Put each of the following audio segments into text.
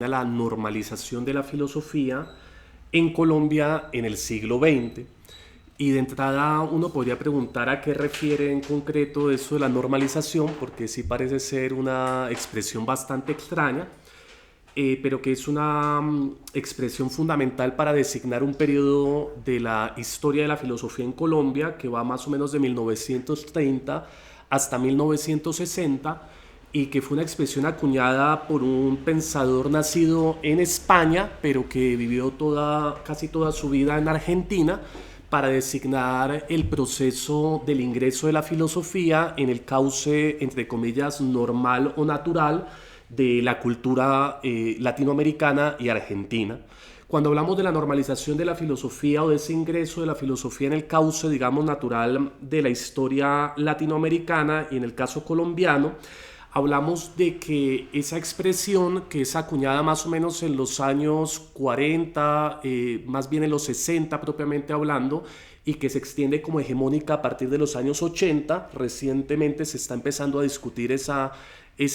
la normalización de la filosofía en Colombia en el siglo XX. Y de entrada uno podría preguntar a qué refiere en concreto eso de la normalización, porque sí parece ser una expresión bastante extraña, pero que es una expresión fundamental para designar un periodo de la historia de la filosofía en Colombia que va más o menos de 1930 hasta 1960 y que fue una expresión acuñada por un pensador nacido en España, pero que vivió casi toda su vida en Argentina, para designar el proceso del ingreso de la filosofía en el cauce, entre comillas, normal o natural de la cultura latinoamericana y argentina. Cuando hablamos de la normalización de la filosofía o de ese ingreso de la filosofía en el cauce, digamos, natural de la historia latinoamericana y en el caso colombiano, hablamos de que esa expresión, que es acuñada más o menos en los años 40, más bien en los 60 propiamente hablando, y que se extiende como hegemónica a partir de los años 80, recientemente se está empezando a discutir esa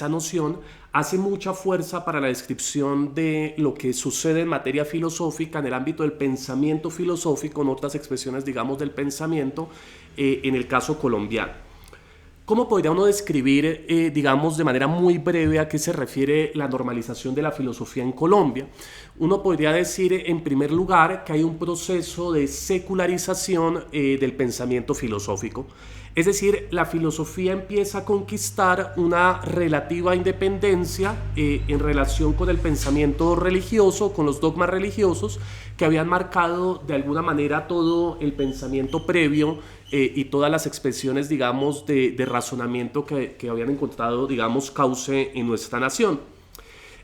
noción, hace mucha fuerza para la descripción de lo que sucede en materia filosófica en el ámbito del pensamiento filosófico, en otras expresiones, digamos, del pensamiento, en el caso colombiano. ¿Cómo podría uno describir, digamos, de manera muy breve a qué se refiere la normalización de la filosofía en Colombia? Uno podría decir, en primer lugar, que hay un proceso de secularización del pensamiento filosófico. Es decir, la filosofía empieza a conquistar una relativa independencia en relación con el pensamiento religioso, con los dogmas religiosos que habían marcado de alguna manera todo el pensamiento previo y todas las expresiones, digamos, de razonamiento que habían encontrado, digamos, cauce en nuestra nación.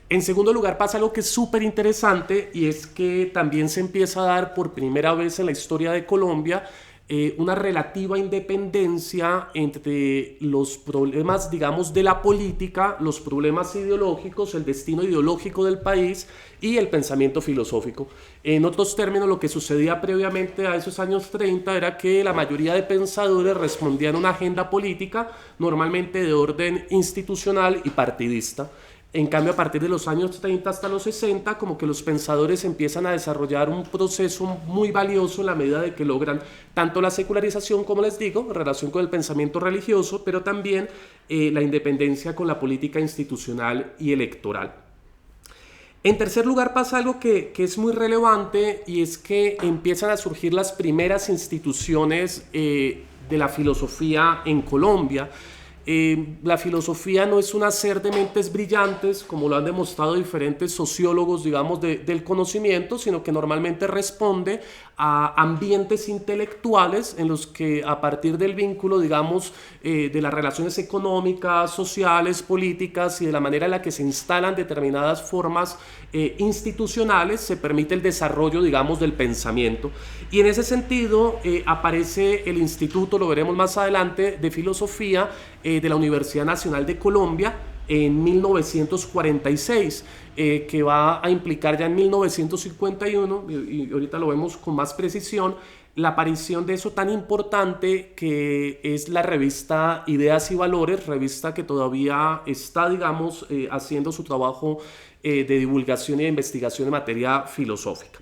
En segundo lugar pasa algo que es súper interesante y es que también se empieza a dar por primera vez en la historia de Colombia una relativa independencia entre los problemas, digamos, de la política, los problemas ideológicos, el destino ideológico del país y el pensamiento filosófico. En otros términos, lo que sucedía previamente a esos años 30 era que la mayoría de pensadores respondían a una agenda política, normalmente de orden institucional y partidista. En cambio, a partir de los años 30 hasta los 60, como que los pensadores empiezan a desarrollar un proceso muy valioso en la medida de que logran tanto la secularización, como les digo, en relación con el pensamiento religioso, pero también la independencia con la política institucional y electoral. En tercer lugar pasa algo que es muy relevante y es que empiezan a surgir las primeras instituciones de la filosofía en Colombia. La filosofía no es un hacer de mentes brillantes, como lo han demostrado diferentes sociólogos, digamos, del conocimiento, sino que normalmente responde a ambientes intelectuales en los que a partir del vínculo, digamos, de las relaciones económicas, sociales, políticas y de la manera en la que se instalan determinadas formas institucionales, se permite el desarrollo, digamos, del pensamiento. Y en ese sentido aparece el Instituto, lo veremos más adelante, de Filosofía de la Universidad Nacional de Colombia en 1946, que va a implicar ya en 1951, y ahorita lo vemos con más precisión, la aparición de eso tan importante que es la revista Ideas y Valores, revista que todavía está, digamos, haciendo su trabajo de divulgación y de investigación en materia filosófica.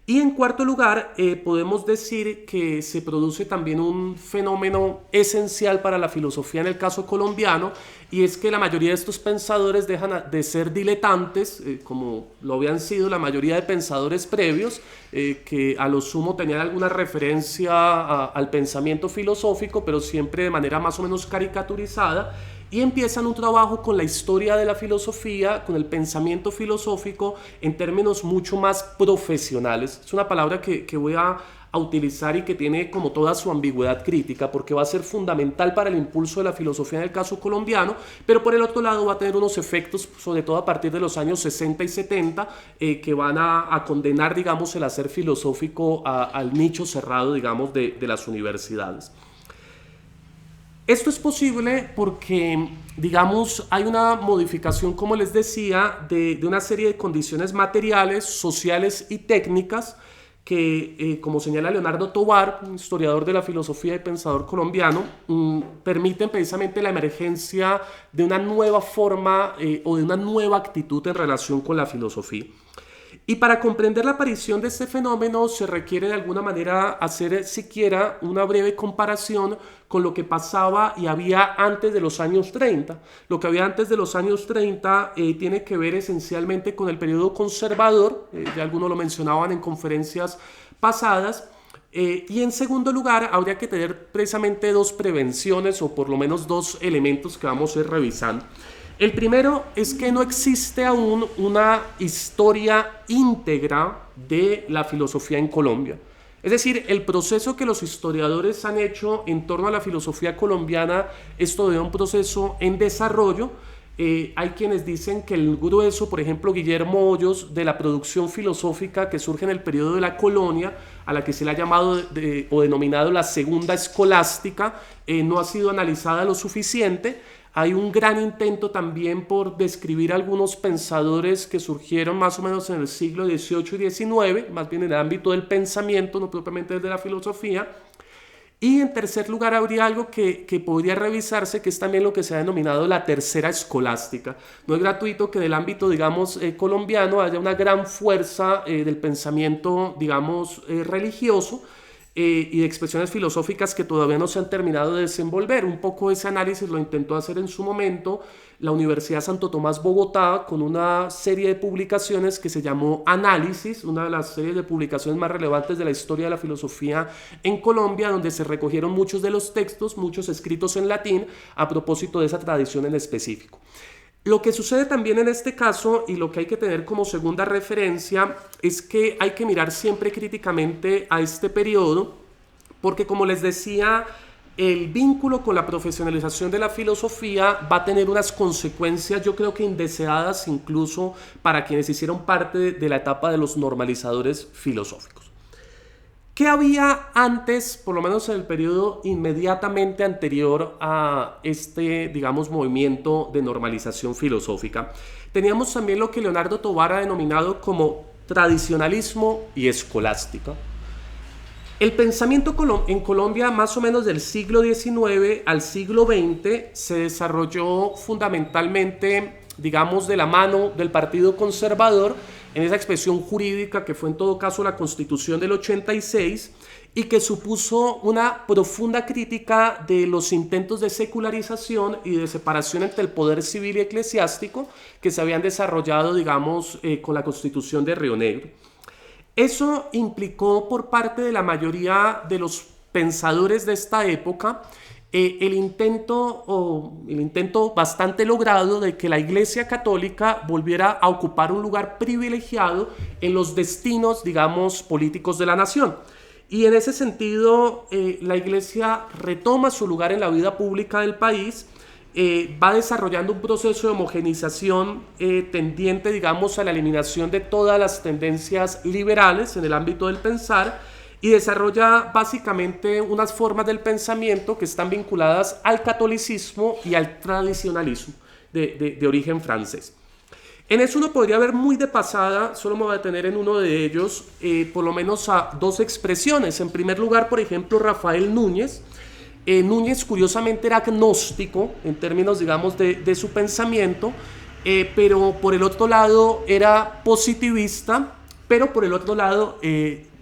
Y en cuarto lugar, podemos decir que se produce también un fenómeno esencial para la filosofía en el caso colombiano, y es que la mayoría de estos pensadores dejan de ser diletantes, como lo habían sido la mayoría de pensadores previos, que a lo sumo tenían alguna referencia al pensamiento filosófico, pero siempre de manera más o menos caricaturizada, y empiezan un trabajo con la historia de la filosofía, con el pensamiento filosófico en términos mucho más profesionales. Es una palabra que voy a utilizar y que tiene como toda su ambigüedad crítica, porque va a ser fundamental para el impulso de la filosofía en el caso colombiano, pero por el otro lado va a tener unos efectos, sobre todo a partir de los años 60 y 70, que van a condenar, digamos, el hacer filosófico al nicho cerrado, digamos, de las universidades. Esto es posible porque, digamos, hay una modificación, como les decía, de una serie de condiciones materiales, sociales y técnicas que, como señala Leonardo Tovar, un historiador de la filosofía y pensador colombiano, permiten precisamente la emergencia de una nueva forma o de una nueva actitud en relación con la filosofía. Y para comprender la aparición de este fenómeno se requiere de alguna manera hacer siquiera una breve comparación con lo que pasaba y había antes de los años 30. Lo que había antes de los años 30 tiene que ver esencialmente con el periodo conservador, ya algunos lo mencionaban en conferencias pasadas, y en segundo lugar habría que tener precisamente dos prevenciones o por lo menos dos elementos que vamos a ir revisando. El primero es que no existe aún una historia íntegra de la filosofía en Colombia. Es decir, el proceso que los historiadores han hecho en torno a la filosofía colombiana es todavía un proceso en desarrollo. Hay quienes dicen que el grueso, por ejemplo, Guillermo Hoyos, de la producción filosófica que surge en el periodo de la colonia, a la que se le ha llamado o denominado la segunda escolástica, no ha sido analizada lo suficiente. Hay un gran intento también por describir algunos pensadores que surgieron más o menos en el siglo XVIII y XIX, más bien en el ámbito del pensamiento, no propiamente desde la filosofía. Y en tercer lugar habría algo que podría revisarse, que es también lo que se ha denominado la tercera escolástica. No es gratuito que del ámbito, digamos, colombiano haya una gran fuerza del pensamiento, digamos, religioso, y de expresiones filosóficas que todavía no se han terminado de desenvolver. Un poco ese análisis lo intentó hacer en su momento la Universidad Santo Tomás Bogotá con una serie de publicaciones que se llamó Análisis, una de las series de publicaciones más relevantes de la historia de la filosofía en Colombia, donde se recogieron muchos de los textos, muchos escritos en latín, a propósito de esa tradición en específico. Lo que sucede también en este caso, y lo que hay que tener como segunda referencia, es que hay que mirar siempre críticamente a este periodo, porque como les decía, el vínculo con la profesionalización de la filosofía va a tener unas consecuencias, yo creo que indeseadas incluso para quienes hicieron parte de la etapa de los normalizadores filosóficos. ¿Qué había antes, por lo menos en el periodo inmediatamente anterior a este, digamos, movimiento de normalización filosófica? Teníamos también lo que Leonardo Tovar ha denominado como tradicionalismo y escolástica. El pensamiento en Colombia, más o menos del siglo XIX al siglo XX, se desarrolló fundamentalmente, digamos, de la mano del Partido Conservador, en esa expresión jurídica que fue en todo caso la Constitución del 86 y que supuso una profunda crítica de los intentos de secularización y de separación entre el poder civil y eclesiástico que se habían desarrollado, digamos, con la Constitución de Río Negro. Eso implicó por parte de la mayoría de los pensadores de esta época el intento bastante logrado de que la Iglesia Católica volviera a ocupar un lugar privilegiado en los destinos, digamos, políticos de la nación. Y en ese sentido, la Iglesia retoma su lugar en la vida pública del país, va desarrollando un proceso de homogeneización tendiente, digamos, a la eliminación de todas las tendencias liberales en el ámbito del pensar, y desarrolla básicamente unas formas del pensamiento que están vinculadas al catolicismo y al tradicionalismo de origen francés. En eso uno podría ver muy de pasada, solo me voy a detener en uno de ellos, por lo menos a dos expresiones. En primer lugar, por ejemplo, Rafael Núñez. Núñez curiosamente era agnóstico en términos, digamos, de su pensamiento, pero por el otro lado era positivista, pero por el otro lado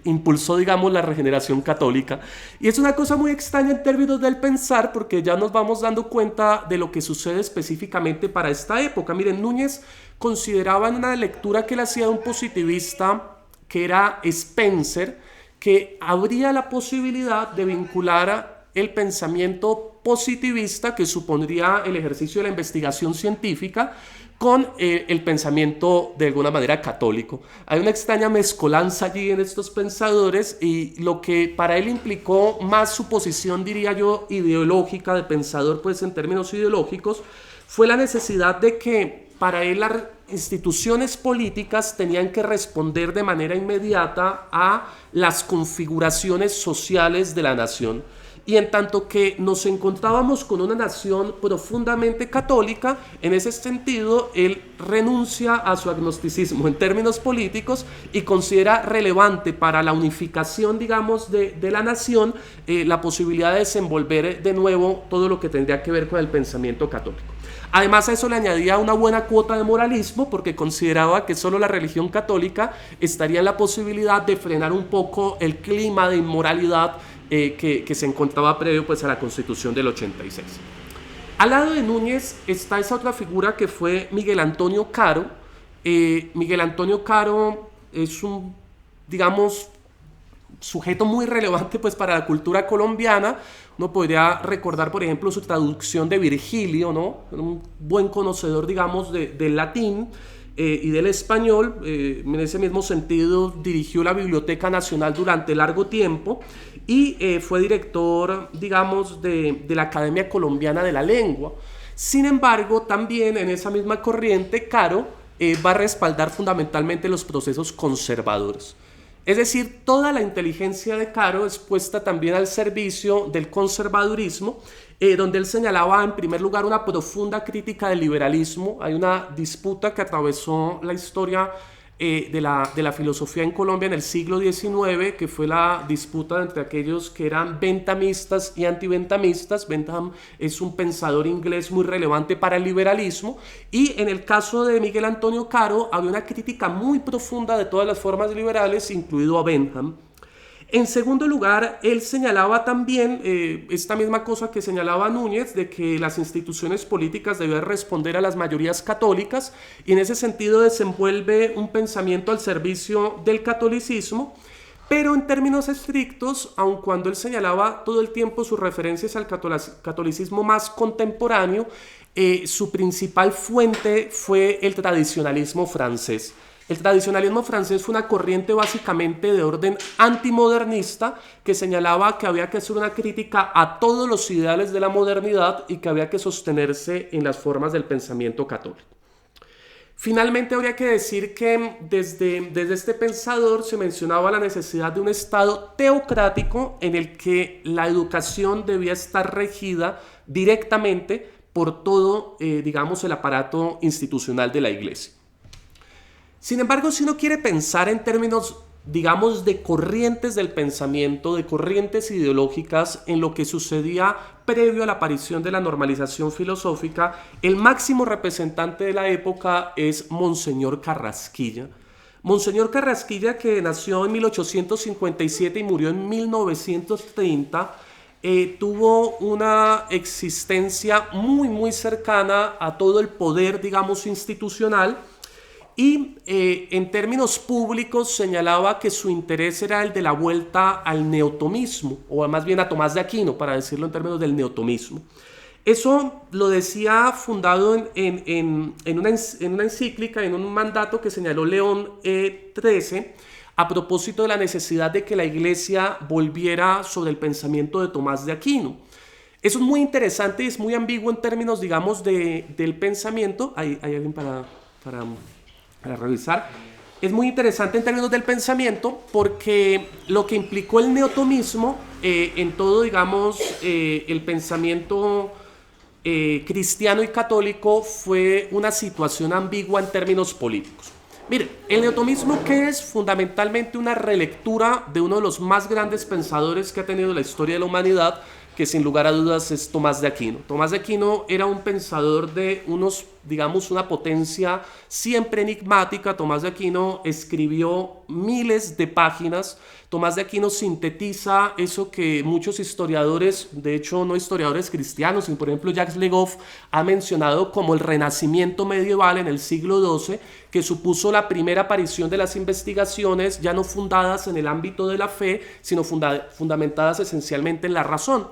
impulsó, digamos, la regeneración católica. Y es una cosa muy extraña en términos del pensar, porque ya nos vamos dando cuenta de lo que sucede específicamente para esta época. Miren, Núñez consideraba en una lectura que él hacía de un positivista, que era Spencer, que habría la posibilidad de vincular el pensamiento positivista, que supondría el ejercicio de la investigación científica, con el pensamiento de alguna manera católico. Hay una extraña mezcolanza allí en estos pensadores, y lo que para él implicó más su posición, diría yo, ideológica, de pensador pues en términos ideológicos, fue la necesidad de que para él las instituciones políticas tenían que responder de manera inmediata a las configuraciones sociales de la nación. y en tanto que nos encontrábamos con una nación profundamente católica, en ese sentido él renuncia a su agnosticismo en términos políticos y considera relevante para la unificación, digamos, de la nación la posibilidad de desenvolver de nuevo todo lo que tendría que ver con el pensamiento católico. Además a eso le añadía una buena cuota de moralismo porque consideraba que solo la religión católica estaría en la posibilidad de frenar un poco el clima de inmoralidad que se encontraba previo pues, a la Constitución del 86. Al lado de Núñez está esa otra figura que fue Miguel Antonio Caro. Miguel Antonio Caro es un, digamos, sujeto muy relevante pues, para la cultura colombiana. Uno podría recordar, por ejemplo, su traducción de Virgilio, ¿no? Un buen conocedor, digamos, del latín y del español. En ese mismo sentido, dirigió la Biblioteca Nacional durante largo tiempo y fue director, digamos, de la Academia Colombiana de la Lengua. Sin embargo, también en esa misma corriente, Caro va a respaldar fundamentalmente los procesos conservadores. Es decir, toda la inteligencia de Caro es puesta también al servicio del conservadurismo, donde él señalaba en primer lugar una profunda crítica del liberalismo. Hay una disputa que atravesó la historia de la filosofía en Colombia en el siglo XIX, que fue la disputa entre aquellos que eran benthamistas y antiventamistas. Bentham es un pensador inglés muy relevante para el liberalismo, y en el caso de Miguel Antonio Caro había una crítica muy profunda de todas las formas liberales, incluido a Bentham. En segundo lugar, él señalaba también esta misma cosa que señalaba Núñez, de que las instituciones políticas debían responder a las mayorías católicas, y en ese sentido desenvuelve un pensamiento al servicio del catolicismo. Pero en términos estrictos, aun cuando él señalaba todo el tiempo sus referencias al catolicismo más contemporáneo, su principal fuente fue el tradicionalismo francés. El tradicionalismo francés fue una corriente básicamente de orden antimodernista que señalaba que había que hacer una crítica a todos los ideales de la modernidad y que había que sostenerse en las formas del pensamiento católico. Finalmente, habría que decir que desde este pensador se mencionaba la necesidad de un Estado teocrático en el que la educación debía estar regida directamente por todo, digamos, el aparato institucional de la Iglesia. Sin embargo, si uno quiere pensar en términos, digamos, de corrientes del pensamiento, de corrientes ideológicas, en lo que sucedía previo a la aparición de la normalización filosófica, el máximo representante de la época es Monseñor Carrasquilla. Monseñor Carrasquilla, que nació en 1857 y murió en 1930, tuvo una existencia muy cercana a todo el poder, digamos, institucional. Y en términos públicos señalaba que su interés era el de la vuelta al neotomismo, o más bien a Tomás de Aquino, para decirlo en términos del neotomismo. Eso lo decía fundado en una encíclica, en un mandato que señaló León XIII, a propósito de la necesidad de que la Iglesia volviera sobre el pensamiento de Tomás de Aquino. Eso es muy interesante y es muy ambiguo en términos, digamos, del pensamiento. ¿Hay alguien para revisar? Es muy interesante en términos del pensamiento porque lo que implicó el neotomismo en todo, digamos, el pensamiento cristiano y católico fue una situación ambigua en términos políticos. Mire, el neotomismo, ¿qué es? Fundamentalmente una relectura de uno de los más grandes pensadores que ha tenido la historia de la humanidad, que sin lugar a dudas es Tomás de Aquino. Tomás de Aquino era un pensador de una potencia siempre enigmática. Tomás de Aquino escribió miles de páginas. Tomás de Aquino sintetiza eso que muchos historiadores, de hecho no historiadores cristianos, sino por ejemplo Jacques Le Goff ha mencionado como el renacimiento medieval en el siglo XII, que supuso la primera aparición de las investigaciones ya no fundadas en el ámbito de la fe, sino fundamentadas esencialmente en la razón.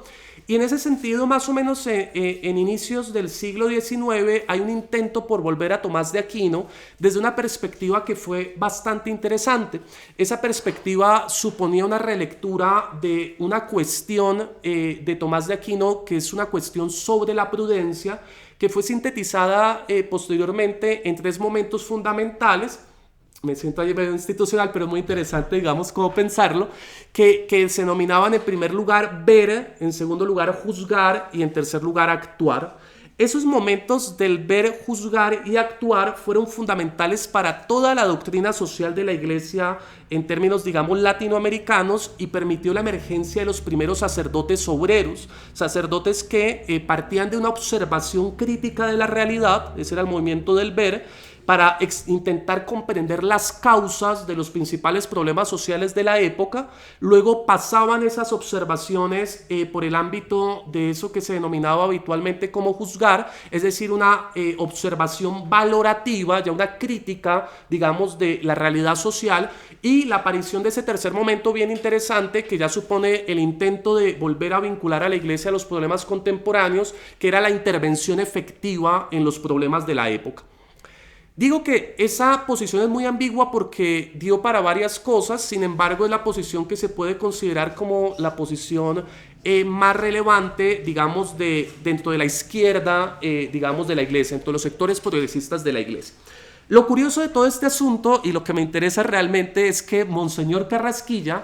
Y en ese sentido, más o menos en inicios del siglo XIX, hay un intento por volver a Tomás de Aquino desde una perspectiva que fue bastante interesante. Esa perspectiva suponía una relectura de una cuestión de Tomás de Aquino, que es una cuestión sobre la prudencia, que fue sintetizada posteriormente en tres momentos fundamentales. me siento ahí medio institucional, pero es muy interesante, digamos, cómo pensarlo, que se denominaban en primer lugar ver, en segundo lugar juzgar y en tercer lugar actuar. Esos momentos del ver, juzgar y actuar fueron fundamentales para toda la doctrina social de la Iglesia en términos, digamos, latinoamericanos, y permitió la emergencia de los primeros sacerdotes obreros, sacerdotes que partían de una observación crítica de la realidad, ese era el movimiento del ver, para intentar comprender las causas de los principales problemas sociales de la época. Luego pasaban esas observaciones por el ámbito de eso que se denominaba habitualmente como juzgar, es decir, una observación valorativa, ya una crítica, digamos, de la realidad social, y la aparición de ese tercer momento bien interesante, que ya supone el intento de volver a vincular a la Iglesia a los problemas contemporáneos, que era la intervención efectiva en los problemas de la época. Digo que esa posición es muy ambigua porque dio para varias cosas, sin embargo es la posición que se puede considerar como la posición más relevante, digamos, dentro de la izquierda, digamos, de la Iglesia, dentro de los sectores progresistas de la Iglesia. Lo curioso de todo este asunto, y lo que me interesa realmente, es que Monseñor Carrasquilla,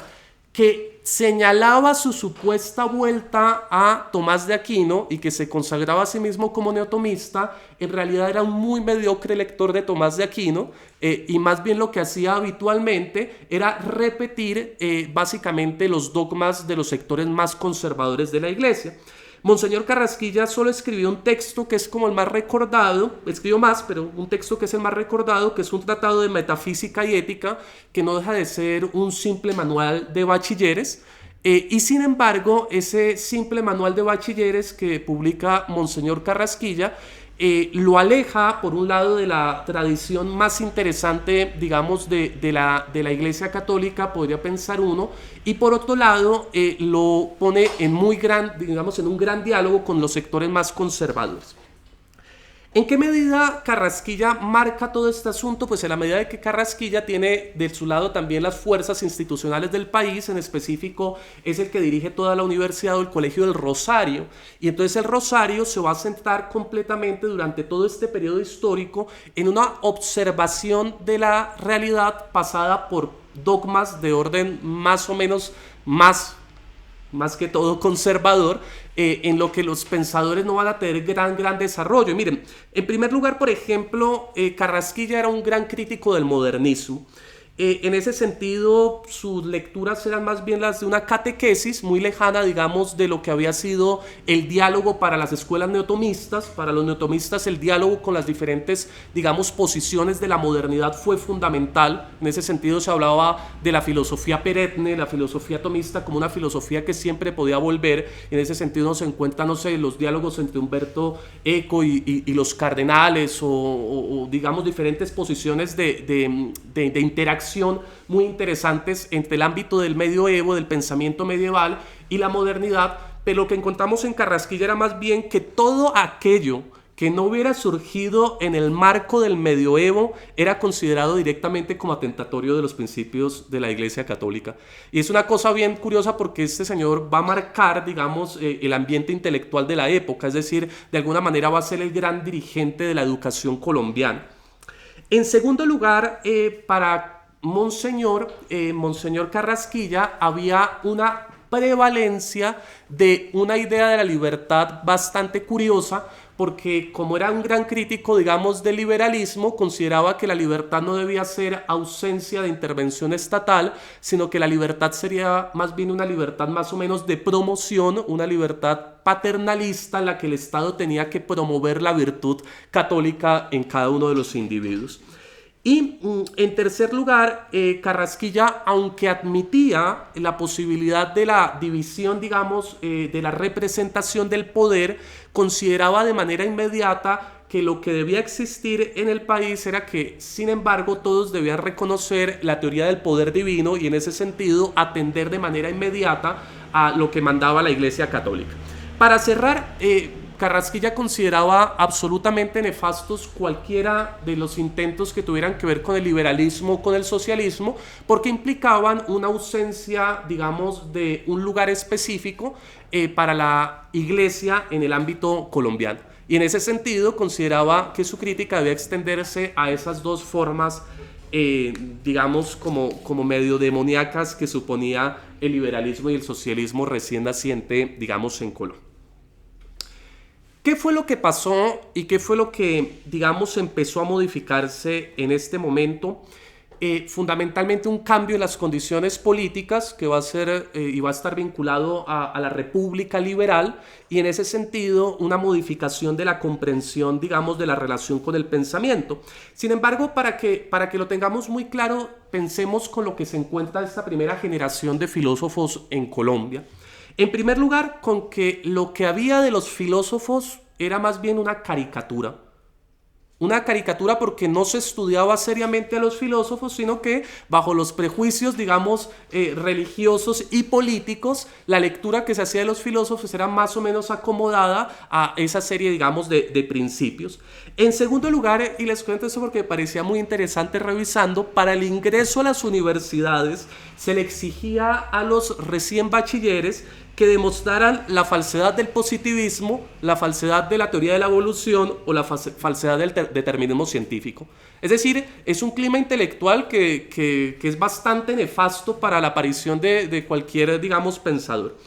que señalaba su supuesta vuelta a Tomás de Aquino y que se consagraba a sí mismo como neotomista, en realidad era un muy mediocre lector de Tomás de Aquino, y más bien lo que hacía habitualmente era repetir básicamente los dogmas de los sectores más conservadores de la Iglesia. Monseñor Carrasquilla solo escribió un texto que es como el más recordado, escribió más, pero un texto que es el más recordado, que es un tratado de metafísica y ética, que no deja de ser un simple manual de bachilleres. Y sin embargo, ese simple manual de bachilleres que publica Monseñor Carrasquilla lo aleja, por un lado, de la tradición más interesante, digamos, de la Iglesia Católica, podría pensar uno, y por otro lado, lo pone en en un gran diálogo con los sectores más conservadores. ¿En qué medida Carrasquilla marca todo este asunto? Pues en la medida de que Carrasquilla tiene de su lado también las fuerzas institucionales del país, en específico es el que dirige toda la universidad o el Colegio del Rosario, y entonces el Rosario se va a centrar completamente durante todo este periodo histórico en una observación de la realidad pasada por dogmas de orden más o menos más que todo conservador, en lo que los pensadores no van a tener gran desarrollo. Y miren, en primer lugar, por ejemplo, Carrasquilla era un gran crítico del modernismo. En ese sentido, sus lecturas eran más bien las de una catequesis muy lejana, digamos, de lo que había sido el diálogo para las escuelas neotomistas. Para los neotomistas el diálogo con las diferentes, digamos, posiciones de la modernidad fue fundamental. En ese sentido se hablaba de la filosofía perenne, la filosofía tomista, como una filosofía que siempre podía volver. En ese sentido nos encuentran, no sé, los diálogos entre Humberto Eco y los cardenales, o digamos, diferentes posiciones de interacción muy interesantes entre el ámbito del medioevo, del pensamiento medieval y la modernidad. Pero lo que encontramos en Carrasquilla era más bien que todo aquello que no hubiera surgido en el marco del medioevo era considerado directamente como atentatorio de los principios de la Iglesia Católica. Y es una cosa bien curiosa porque este señor va a marcar, digamos, el ambiente intelectual de la época, es decir, de alguna manera va a ser el gran dirigente de la educación colombiana. En segundo lugar, para Monseñor Carrasquilla había una prevalencia de una idea de la libertad bastante curiosa, porque como era un gran crítico, digamos, del liberalismo, consideraba que la libertad no debía ser ausencia de intervención estatal, sino que la libertad sería más bien una libertad más o menos de promoción, una libertad paternalista en la que el Estado tenía que promover la virtud católica en cada uno de los individuos. Y en tercer lugar, Carrasquilla, aunque admitía la posibilidad de la división, digamos, de la representación del poder, consideraba de manera inmediata que lo que debía existir en el país era que, sin embargo, todos debían reconocer la teoría del poder divino y en ese sentido atender de manera inmediata a lo que mandaba la Iglesia Católica. Para cerrar, Carrasquilla consideraba absolutamente nefastos cualquiera de los intentos que tuvieran que ver con el liberalismo o con el socialismo, porque implicaban una ausencia, digamos, de un lugar específico para la Iglesia en el ámbito colombiano. Y en ese sentido consideraba que su crítica debía extenderse a esas dos formas digamos, como medio demoníacas que suponía el liberalismo y el socialismo recién naciente, digamos, en Colombia. ¿Qué fue lo que pasó y qué fue lo que, digamos, empezó a modificarse en este momento? Fundamentalmente un cambio en las condiciones políticas que va a ser y va a estar vinculado a la República Liberal, y en ese sentido una modificación de la comprensión, digamos, de la relación con el pensamiento. Sin embargo, para que lo tengamos muy claro, pensemos con lo que se encuentra esta primera generación de filósofos en Colombia. En primer lugar, con que lo que había de los filósofos era más bien una caricatura. Una caricatura porque no se estudiaba seriamente a los filósofos, sino que bajo los prejuicios, digamos, religiosos y políticos, la lectura que se hacía de los filósofos era más o menos acomodada a esa serie, digamos, de principios. En segundo lugar, y les cuento eso porque me parecía muy interesante revisando, para el ingreso a las universidades se le exigía a los recién bachilleres que demostraran la falsedad del positivismo, la falsedad de la teoría de la evolución o la falsedad del determinismo científico. Es decir, es un clima intelectual que es bastante nefasto para la aparición de cualquier, digamos, pensador.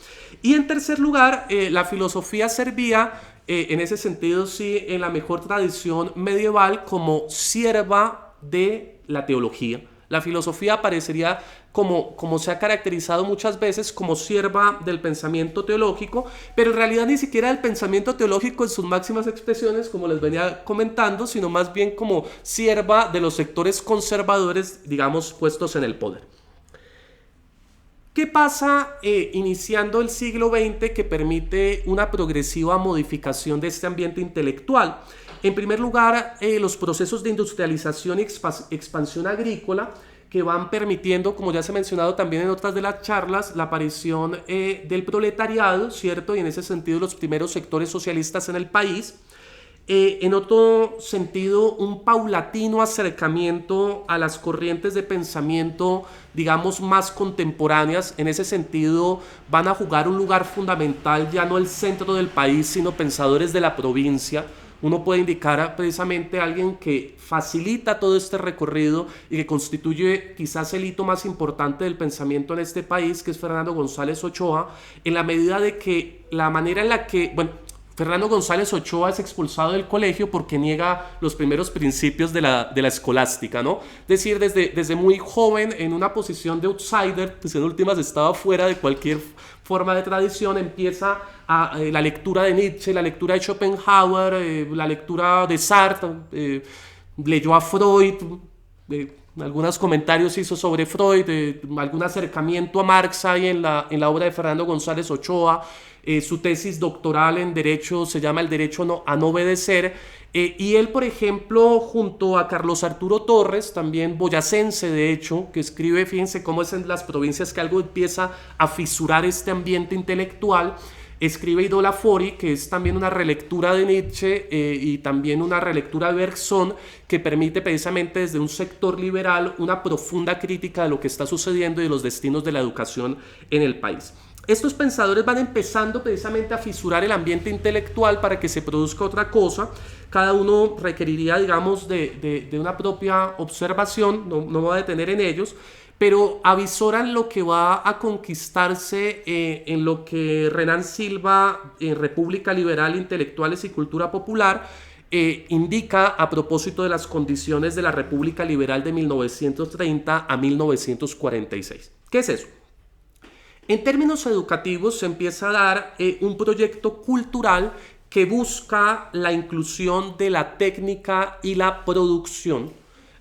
Y en tercer lugar, la filosofía servía, en ese sentido sí, en la mejor tradición medieval, como sierva de la teología. La filosofía aparecería como se ha caracterizado muchas veces, como sierva del pensamiento teológico, pero en realidad ni siquiera del pensamiento teológico en sus máximas expresiones, como les venía comentando, sino más bien como sierva de los sectores conservadores, digamos, puestos en el poder. ¿Qué pasa iniciando el siglo XX que permite una progresiva modificación de este ambiente intelectual? En primer lugar, los procesos de industrialización y expansión agrícola que van permitiendo, como ya se ha mencionado también en otras de las charlas, la aparición del proletariado, ¿cierto? Y en ese sentido los primeros sectores socialistas en el país. En otro sentido, un paulatino acercamiento a las corrientes de pensamiento, digamos, más contemporáneas. En ese sentido, van a jugar un lugar fundamental, ya no el centro del país, sino pensadores de la provincia. Uno puede indicar precisamente a alguien que facilita todo este recorrido y que constituye quizás el hito más importante del pensamiento en este país, que es Fernando González Ochoa, en la medida de que la manera en la que, Fernando González Ochoa es expulsado del colegio porque niega los primeros principios de la escolástica, ¿no? Es decir, desde muy joven, en una posición de outsider, pues en últimas estaba fuera de cualquier forma de tradición, empieza la lectura de Nietzsche, la lectura de Schopenhauer, la lectura de Sartre, leyó a Freud, algunos comentarios hizo sobre Freud, algún acercamiento a Marx hay en la obra de Fernando González Ochoa. Su tesis doctoral en Derecho se llama El derecho a no obedecer. Y él, por ejemplo, junto a Carlos Arturo Torres, también boyacense de hecho, que escribe, fíjense cómo es en las provincias que algo empieza a fisurar este ambiente intelectual, escribe Idola Fori, que es también una relectura de Nietzsche y también una relectura de Bergson, que permite precisamente desde un sector liberal una profunda crítica de lo que está sucediendo y de los destinos de la educación en el país. Estos pensadores van empezando precisamente a fisurar el ambiente intelectual para que se produzca otra cosa. Cada uno requeriría, digamos, de una propia observación, no me voy a detener en ellos, pero avisoran lo que va a conquistarse en lo que Renan Silva, en República Liberal, Intelectuales y Cultura Popular, indica a propósito de las condiciones de la República Liberal de 1930 a 1946. ¿Qué es eso? En términos educativos se empieza a dar un proyecto cultural que busca la inclusión de la técnica y la producción,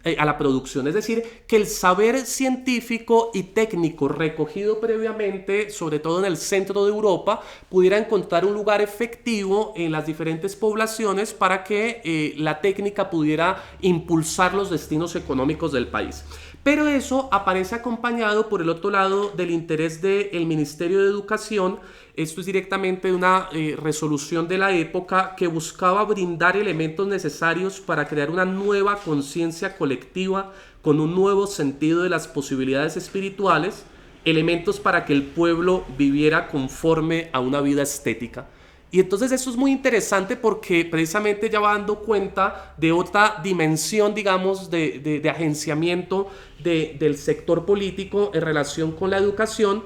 es decir, que el saber científico y técnico recogido previamente, sobre todo en el centro de Europa, pudiera encontrar un lugar efectivo en las diferentes poblaciones para que la técnica pudiera impulsar los destinos económicos del país. Pero eso aparece acompañado, por el otro lado, del interés del Ministerio de Educación. Esto es directamente una resolución de la época que buscaba brindar elementos necesarios para crear una nueva conciencia colectiva con un nuevo sentido de las posibilidades espirituales, elementos para que el pueblo viviera conforme a una vida estética. Y entonces eso es muy interesante porque precisamente ya va dando cuenta de otra dimensión, digamos, de agenciamiento del sector político en relación con la educación,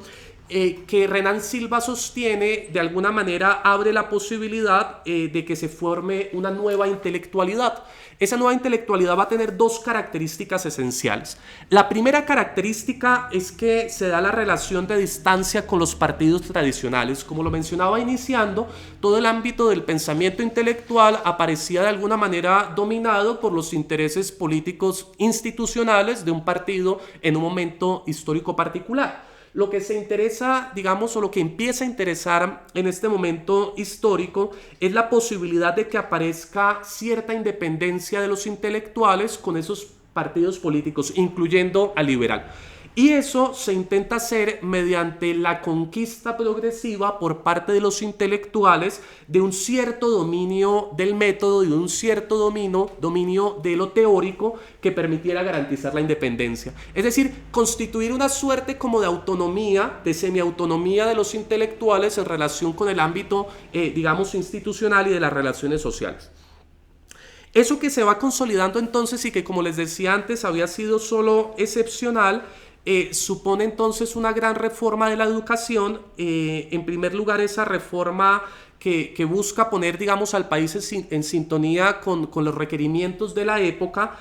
que Renan Silva sostiene de alguna manera abre la posibilidad de que se forme una nueva intelectualidad. Esa nueva intelectualidad va a tener dos características esenciales. La primera característica es que se da la relación de distancia con los partidos tradicionales. Como lo mencionaba iniciando, todo el ámbito del pensamiento intelectual aparecía de alguna manera dominado por los intereses políticos institucionales de un partido en un momento histórico particular. Lo que se interesa, digamos, o lo que empieza a interesar en este momento histórico es la posibilidad de que aparezca cierta independencia de los intelectuales con esos partidos políticos, incluyendo al liberal. Y eso se intenta hacer mediante la conquista progresiva por parte de los intelectuales de un cierto dominio del método y de un cierto dominio de lo teórico que permitiera garantizar la independencia. Es decir, constituir una suerte como de autonomía, de semiautonomía de los intelectuales en relación con el ámbito, digamos, institucional y de las relaciones sociales. Eso que se va consolidando entonces y que, como les decía antes, había sido solo excepcional, supone entonces una gran reforma de la educación. En primer lugar, esa reforma que busca poner, digamos, al país en sintonía con los requerimientos de la época,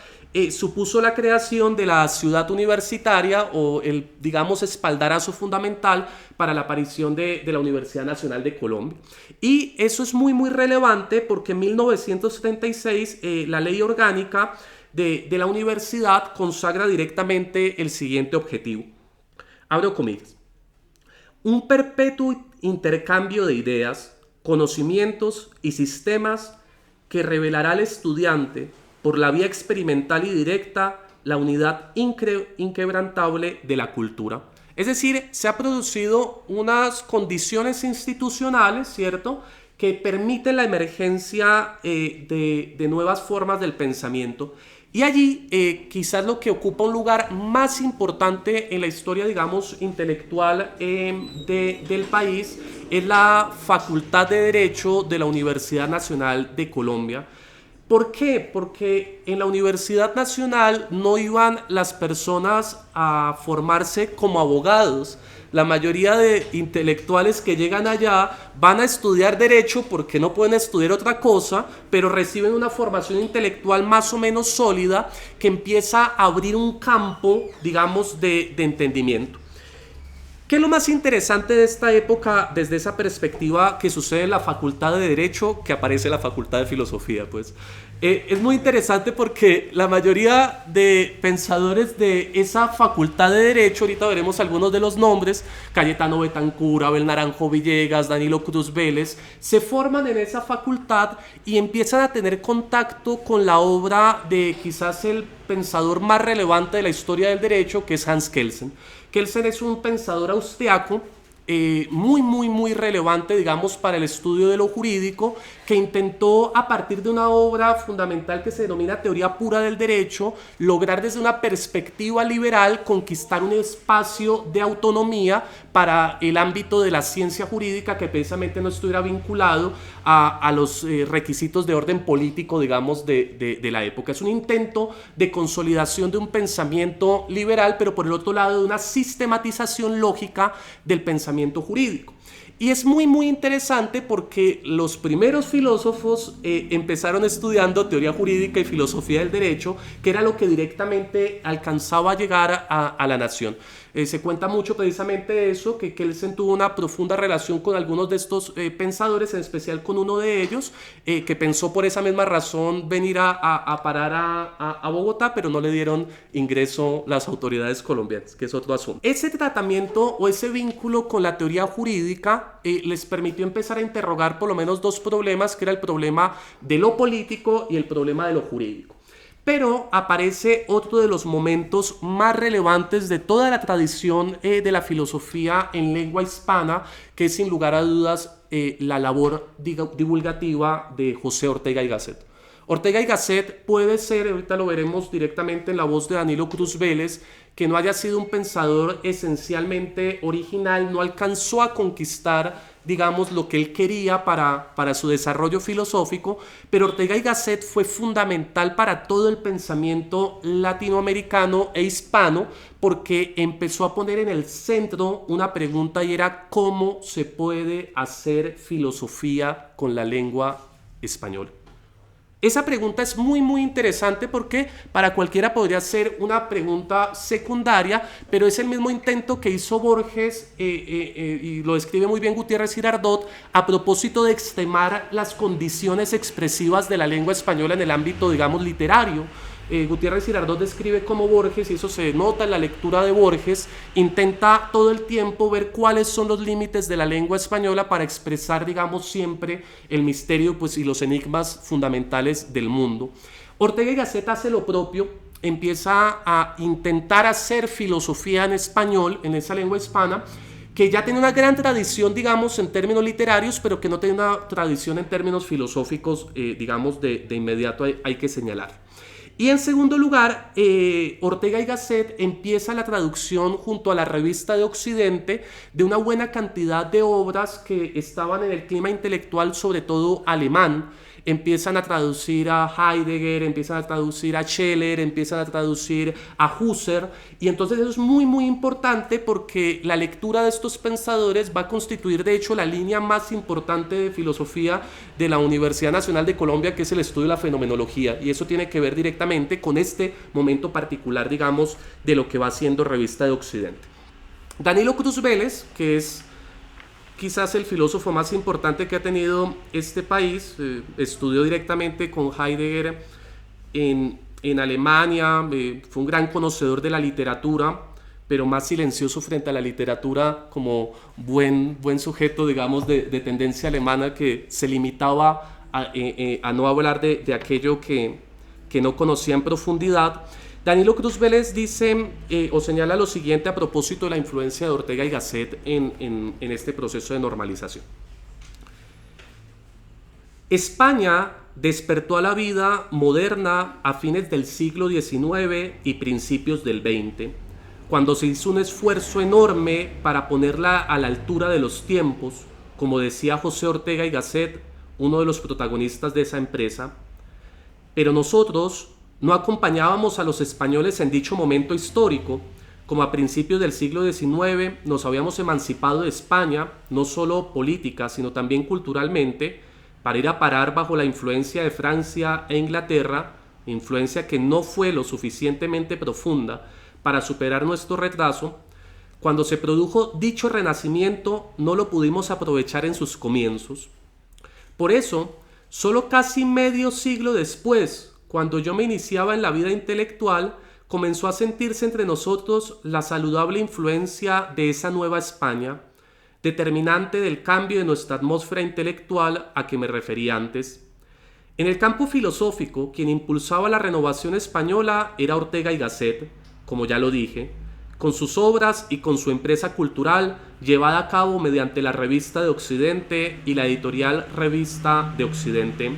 supuso la creación de la ciudad universitaria o el, digamos, espaldarazo fundamental para la aparición de la Universidad Nacional de Colombia. Y eso es muy, muy relevante porque en 1976 la ley orgánica de la universidad consagra directamente el siguiente objetivo. Abro comillas. Un perpetuo intercambio de ideas, conocimientos y sistemas que revelará al estudiante por la vía experimental y directa la unidad inquebrantable de la cultura. Es decir, se ha producido unas condiciones institucionales, ¿cierto?, que permiten la emergencia de nuevas formas del pensamiento. Y allí quizás lo que ocupa un lugar más importante en la historia, digamos, intelectual del país es la Facultad de Derecho de la Universidad Nacional de Colombia. ¿Por qué? Porque en la Universidad Nacional no iban las personas a formarse como abogados. La mayoría de intelectuales que llegan allá van a estudiar derecho porque no pueden estudiar otra cosa, pero reciben una formación intelectual más o menos sólida que empieza a abrir un campo, digamos, de entendimiento. ¿Qué es lo más interesante de esta época desde esa perspectiva que sucede en la Facultad de Derecho, que aparece en la Facultad de Filosofía? Pues es muy interesante porque la mayoría de pensadores de esa Facultad de Derecho, ahorita veremos algunos de los nombres, Cayetano Betancur, Abel Naranjo Villegas, Danilo Cruz Vélez, se forman en esa facultad y empiezan a tener contacto con la obra de quizás el pensador más relevante de la historia del derecho, que es Hans Kelsen. Kelsen es un pensador austriaco muy relevante, digamos, para el estudio de lo jurídico, que intentó, a partir de una obra fundamental que se denomina Teoría Pura del Derecho, lograr desde una perspectiva liberal conquistar un espacio de autonomía para el ámbito de la ciencia jurídica que precisamente no estuviera vinculado a los requisitos de orden político, digamos, de la época. Es un intento de consolidación de un pensamiento liberal, pero por el otro lado de una sistematización lógica del pensamiento jurídico. Y es muy interesante porque los primeros filósofos empezaron estudiando teoría jurídica y filosofía del derecho, que era lo que directamente alcanzaba a llegar a la nación. Se cuenta mucho precisamente de eso, que Kelsen tuvo una profunda relación con algunos de estos pensadores, en especial con uno de ellos, que pensó por esa misma razón venir a parar a Bogotá, pero no le dieron ingreso las autoridades colombianas, que es otro asunto. Ese tratamiento o ese vínculo con la teoría jurídica les permitió empezar a interrogar por lo menos dos problemas, que era el problema de lo político y el problema de lo jurídico. Pero aparece otro de los momentos más relevantes de toda la tradición de la filosofía en lengua hispana, que es sin lugar a dudas la labor divulgativa de José Ortega y Gasset. Ortega y Gasset puede ser, ahorita lo veremos directamente en la voz de Danilo Cruz Vélez, que no haya sido un pensador esencialmente original, no alcanzó a conquistar, digamos, lo que él quería para su desarrollo filosófico, pero Ortega y Gasset fue fundamental para todo el pensamiento latinoamericano e hispano, porque empezó a poner en el centro una pregunta, y era cómo se puede hacer filosofía con la lengua española. Esa pregunta es muy muy interesante porque para cualquiera podría ser una pregunta secundaria, pero es el mismo intento que hizo Borges, y lo describe muy bien Gutiérrez Girardot, a propósito de extremar las condiciones expresivas de la lengua española en el ámbito, digamos, literario. Gutiérrez Girardot describe cómo Borges, y eso se nota en la lectura de Borges, intenta todo el tiempo ver cuáles son los límites de la lengua española para expresar, digamos, siempre el misterio, pues, y los enigmas fundamentales del mundo. Ortega y Gasset hace lo propio, empieza a intentar hacer filosofía en español, en esa lengua hispana, que ya tiene una gran tradición, digamos, en términos literarios, pero que no tiene una tradición en términos filosóficos, digamos, de inmediato hay que señalar. Y en segundo lugar, Ortega y Gasset empieza la traducción junto a la Revista de Occidente de una buena cantidad de obras que estaban en el clima intelectual, sobre todo alemán. Empiezan a traducir a Heidegger, empiezan a traducir a Scheler, empiezan a traducir a Husserl, y entonces eso es muy muy importante porque la lectura de estos pensadores va a constituir de hecho la línea más importante de filosofía de la Universidad Nacional de Colombia, que es el estudio de la fenomenología, y eso tiene que ver directamente con este momento particular, digamos, de lo que va haciendo Revista de Occidente. Danilo Cruz Vélez, que es quizás el filósofo más importante que ha tenido este país, estudió directamente con Heidegger en Alemania, fue un gran conocedor de la literatura, pero más silencioso frente a la literatura como buen sujeto, digamos, de tendencia alemana, que se limitaba a no hablar de aquello que no conocía en profundidad. Danilo Cruz Vélez dice o señala lo siguiente a propósito de la influencia de Ortega y Gasset en este proceso de normalización. España despertó a la vida moderna a fines del siglo XIX y principios del XX, cuando se hizo un esfuerzo enorme para ponerla a la altura de los tiempos, como decía José Ortega y Gasset, uno de los protagonistas de esa empresa. Pero nosotros no acompañábamos a los españoles en dicho momento histórico, como a principios del siglo XIX nos habíamos emancipado de España, no solo política, sino también culturalmente, para ir a parar bajo la influencia de Francia e Inglaterra, influencia que no fue lo suficientemente profunda para superar nuestro retraso. Cuando se produjo dicho renacimiento, no lo pudimos aprovechar en sus comienzos. Por eso, solo casi medio siglo después, cuando yo me iniciaba en la vida intelectual, comenzó a sentirse entre nosotros la saludable influencia de esa nueva España, determinante del cambio de nuestra atmósfera intelectual a que me referí antes. En el campo filosófico, quien impulsaba la renovación española era Ortega y Gasset, como ya lo dije, con sus obras y con su empresa cultural llevada a cabo mediante la Revista de Occidente y la editorial Revista de Occidente.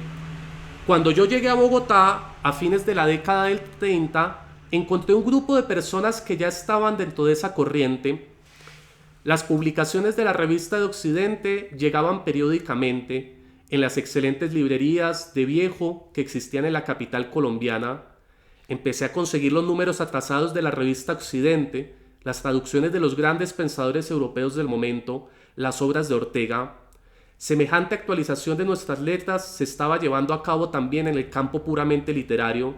Cuando yo llegué a Bogotá, a fines de la década del 30, encontré un grupo de personas que ya estaban dentro de esa corriente. Las publicaciones de la Revista de Occidente llegaban periódicamente en las excelentes librerías de viejo que existían en la capital colombiana. Empecé a conseguir los números atrasados de la Revista Occidente, las traducciones de los grandes pensadores europeos del momento, las obras de Ortega. Semejante actualización de nuestras letras se estaba llevando a cabo también en el campo puramente literario.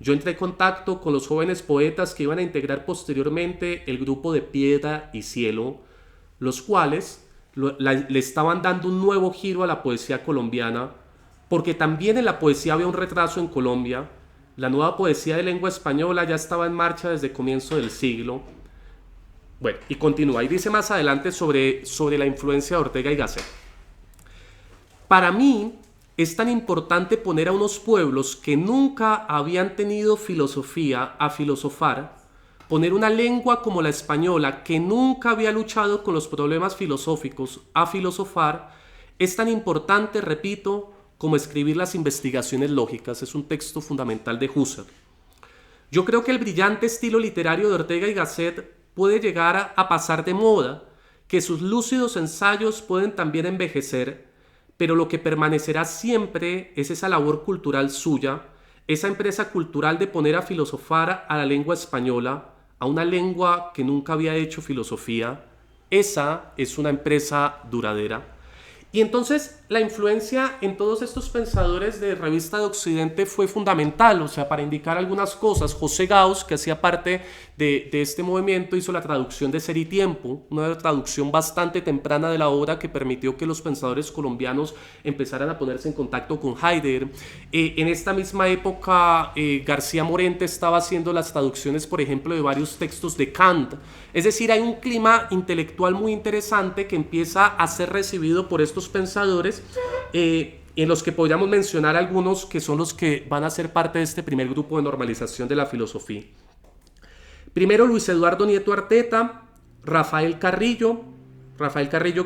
Yo entré en contacto con los jóvenes poetas que iban a integrar posteriormente el grupo de Piedra y Cielo, los cuales le estaban dando un nuevo giro a la poesía colombiana, porque también en la poesía había un retraso en Colombia. La nueva poesía de lengua española ya estaba en marcha desde comienzo del siglo. Bueno, y continúa, y dice más adelante sobre la influencia de Ortega y Gasset. Para mí es tan importante poner a unos pueblos que nunca habían tenido filosofía a filosofar, poner una lengua como la española que nunca había luchado con los problemas filosóficos a filosofar, es tan importante, repito, como escribir las investigaciones lógicas. Es un texto fundamental de Husserl. Yo creo que el brillante estilo literario de Ortega y Gasset puede llegar a pasar de moda, que sus lúcidos ensayos pueden también envejecer, pero lo que permanecerá siempre es esa labor cultural suya, esa empresa cultural de poner a filosofar a la lengua española, a una lengua que nunca había hecho filosofía. Esa es una empresa duradera. Y entonces la influencia en todos estos pensadores de Revista de Occidente fue fundamental, o sea, para indicar algunas cosas. José Gauss, que hacía parte de este movimiento, hizo la traducción de Ser y Tiempo, una traducción bastante temprana de la obra que permitió que los pensadores colombianos empezaran a ponerse en contacto con Heidegger. En esta misma época, García Morente estaba haciendo las traducciones, por ejemplo, de varios textos de Kant. Es decir, hay un clima intelectual muy interesante que empieza a ser recibido por estos pensadores, en los que podríamos mencionar algunos que son los que van a ser parte de este primer grupo de normalización de la filosofía. Primero, Luis Eduardo Nieto Arteta, Rafael Carrillo,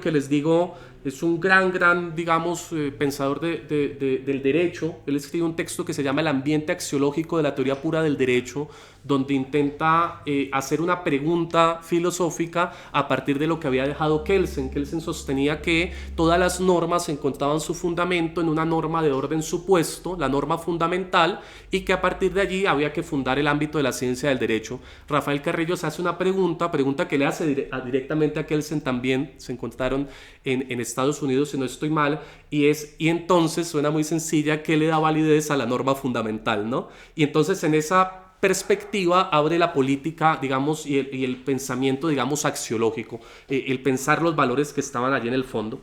que les digo es un gran, digamos, pensador del derecho. Él escribe un texto que se llama El ambiente axiológico de la teoría pura del derecho, donde intenta hacer una pregunta filosófica a partir de lo que había dejado Kelsen. Kelsen sostenía que todas las normas encontraban su fundamento en una norma de orden supuesto, la norma fundamental, y que a partir de allí había que fundar el ámbito de la ciencia del derecho. Rafael Carrillo se hace una pregunta que le hace directamente a Kelsen también, se encontraron en Estados Unidos, si no estoy mal, y entonces suena muy sencilla: ¿qué le da validez a la norma fundamental, ¿no? Y entonces en esa perspectiva abre la política, digamos, y el pensamiento, digamos, axiológico, el pensar los valores que estaban allí en el fondo.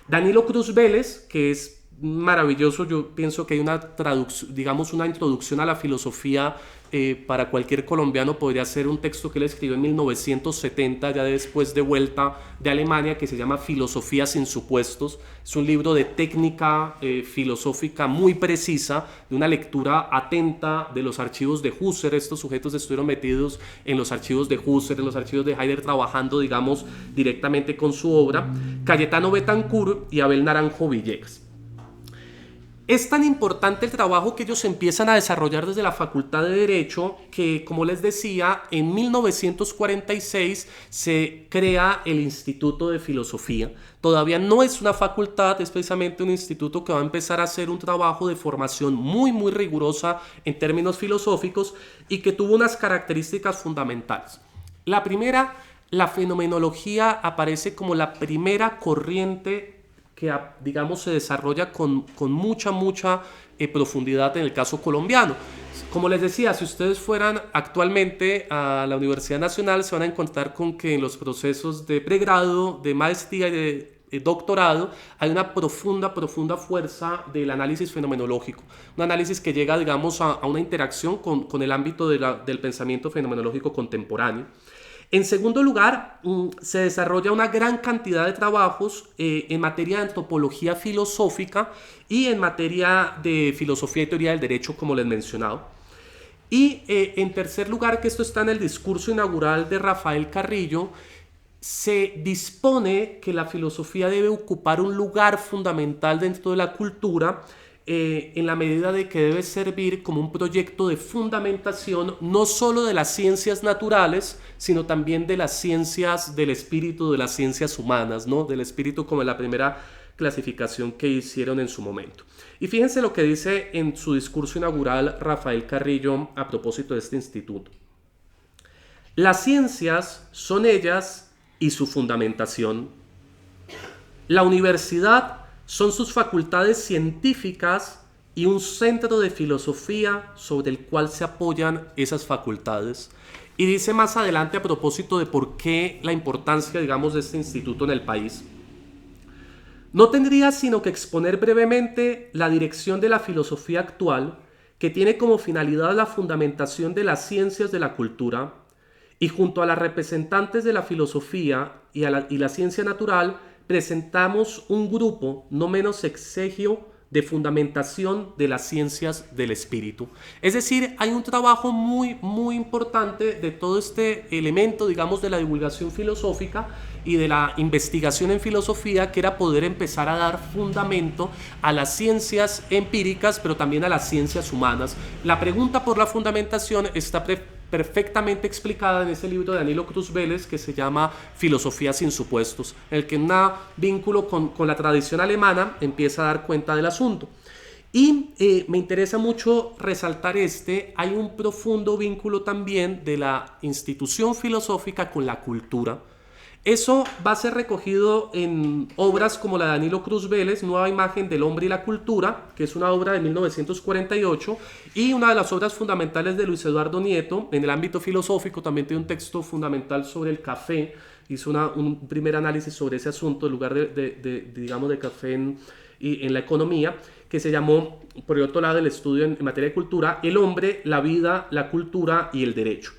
Danilo Cruz Vélez, que es maravilloso, yo pienso que hay una introducción a la filosofía para cualquier colombiano. Podría ser un texto que él escribió en 1970, ya después de vuelta de Alemania, que se llama Filosofía sin supuestos. Es un libro de técnica filosófica muy precisa, de una lectura atenta de los archivos de Husserl. Estos sujetos estuvieron metidos en los archivos de Husserl, en los archivos de Heidegger, trabajando, digamos, directamente con su obra. Cayetano Betancourt y Abel Naranjo Villegas. Es tan importante el trabajo que ellos empiezan a desarrollar desde la Facultad de Derecho que, como les decía, en 1946 se crea el Instituto de Filosofía. Todavía no es una facultad, es precisamente un instituto que va a empezar a hacer un trabajo de formación muy rigurosa en términos filosóficos y que tuvo unas características fundamentales. La primera, la fenomenología aparece como la primera corriente que, digamos, se desarrolla con mucha profundidad en el caso colombiano. Como les decía, si ustedes fueran actualmente a la Universidad Nacional, se van a encontrar con que en los procesos de pregrado, de maestría y de doctorado hay una profunda fuerza del análisis fenomenológico, un análisis que llega, digamos, a una interacción con el ámbito del pensamiento fenomenológico contemporáneo. En segundo lugar, se desarrolla una gran cantidad de trabajos en materia de antropología filosófica y en materia de filosofía y teoría del derecho, como les mencionaba. Y en tercer lugar, que esto está en el discurso inaugural de Rafael Carrillo, se dispone que la filosofía debe ocupar un lugar fundamental dentro de la cultura, en la medida de que debe servir como un proyecto de fundamentación no solo de las ciencias naturales, sino también de las ciencias del espíritu, de las ciencias humanas, ¿no? Del espíritu, como en la primera clasificación que hicieron en su momento. Y fíjense lo que dice en su discurso inaugural Rafael Carrillo a propósito de este instituto. Las ciencias son ellas y su fundamentación. La universidad son sus facultades científicas y un centro de filosofía sobre el cual se apoyan esas facultades. Y dice más adelante a propósito de por qué la importancia, digamos, de este instituto en el país. No tendría sino que exponer brevemente la dirección de la filosofía actual, que tiene como finalidad la fundamentación de las ciencias de la cultura, y junto a las representantes de la filosofía y la ciencia natural, presentamos un grupo no menos exegio de fundamentación de las ciencias del espíritu. Es decir, hay un trabajo muy, muy importante de todo este elemento, digamos, de la divulgación filosófica y de la investigación en filosofía, que era poder empezar a dar fundamento a las ciencias empíricas, pero también a las ciencias humanas. La pregunta por la fundamentación está perfectamente explicada en ese libro de Danilo Cruz Vélez que se llama Filosofía sin supuestos, en el que en un vínculo con la tradición alemana empieza a dar cuenta del asunto. Y me interesa mucho resaltar hay un profundo vínculo también de la institución filosófica con la cultura. Eso va a ser recogido en obras como la de Danilo Cruz Vélez, Nueva imagen del hombre y la cultura, que es una obra de 1948, y una de las obras fundamentales de Luis Eduardo Nieto en el ámbito filosófico. También tiene un texto fundamental sobre el café, hizo un primer análisis sobre ese asunto, en lugar digamos, de café en la economía, que se llamó, por el otro lado, el estudio en materia de cultura, el hombre, la vida, la cultura y el derecho.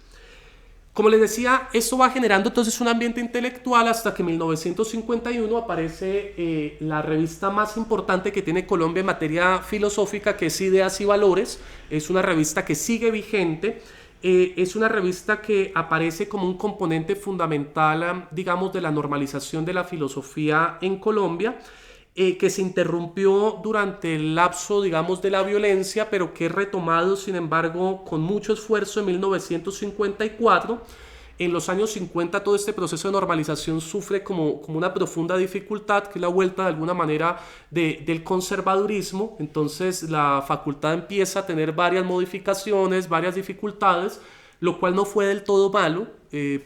Como les decía, esto va generando entonces un ambiente intelectual hasta que en 1951 aparece la revista más importante que tiene Colombia en materia filosófica, que es Ideas y Valores. Es una revista que sigue vigente. Es una revista que aparece como un componente fundamental, digamos, de la normalización de la filosofía en Colombia, que se interrumpió durante el lapso, digamos, de la violencia, pero que es retomado, sin embargo, con mucho esfuerzo en 1954. En los años 50 todo este proceso de normalización sufre como una profunda dificultad, que es la vuelta de alguna manera del conservadurismo. Entonces la facultad empieza a tener varias modificaciones, varias dificultades, lo cual no fue del todo malo,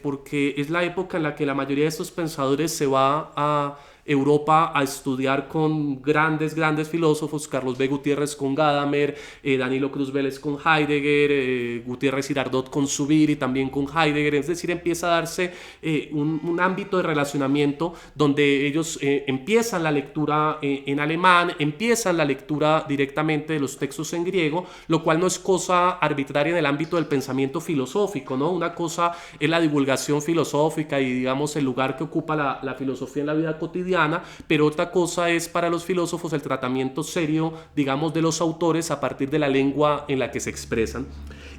porque es la época en la que la mayoría de estos pensadores se va a Europa a estudiar con grandes filósofos, Carlos B. Gutiérrez con Gadamer, Danilo Cruz Vélez con Heidegger, Gutiérrez Girardot con Zubiri, también con Heidegger. Es decir, empieza a darse un ámbito de relacionamiento donde ellos empiezan la lectura en alemán, empiezan la lectura directamente de los textos en griego, lo cual no es cosa arbitraria en el ámbito del pensamiento filosófico, ¿no? Una cosa es la divulgación filosófica y, digamos, el lugar que ocupa la filosofía en la vida cotidiana, pero otra cosa es para los filósofos el tratamiento serio, digamos, de los autores a partir de la lengua en la que se expresan.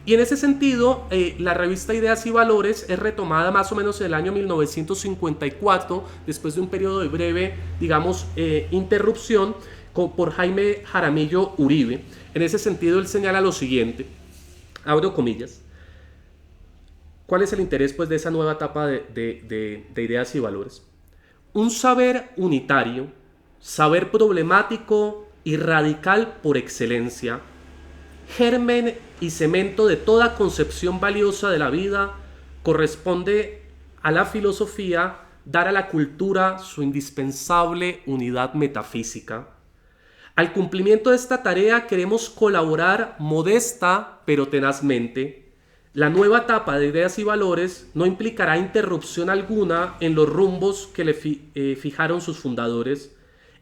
Y en ese sentido, la revista Ideas y Valores es retomada más o menos en el año 1954, después de un periodo de breve, digamos, interrupción, por Jaime Jaramillo Uribe. En ese sentido, él señala lo siguiente, abro comillas: ¿cuál es el interés, pues, de esa nueva etapa de Ideas y Valores? Un saber unitario, saber problemático y radical por excelencia, germen y cemento de toda concepción valiosa de la vida, corresponde a la filosofía dar a la cultura su indispensable unidad metafísica. Al cumplimiento de esta tarea queremos colaborar modesta pero tenazmente. La nueva etapa de Ideas y Valores no implicará interrupción alguna en los rumbos que le fijaron sus fundadores.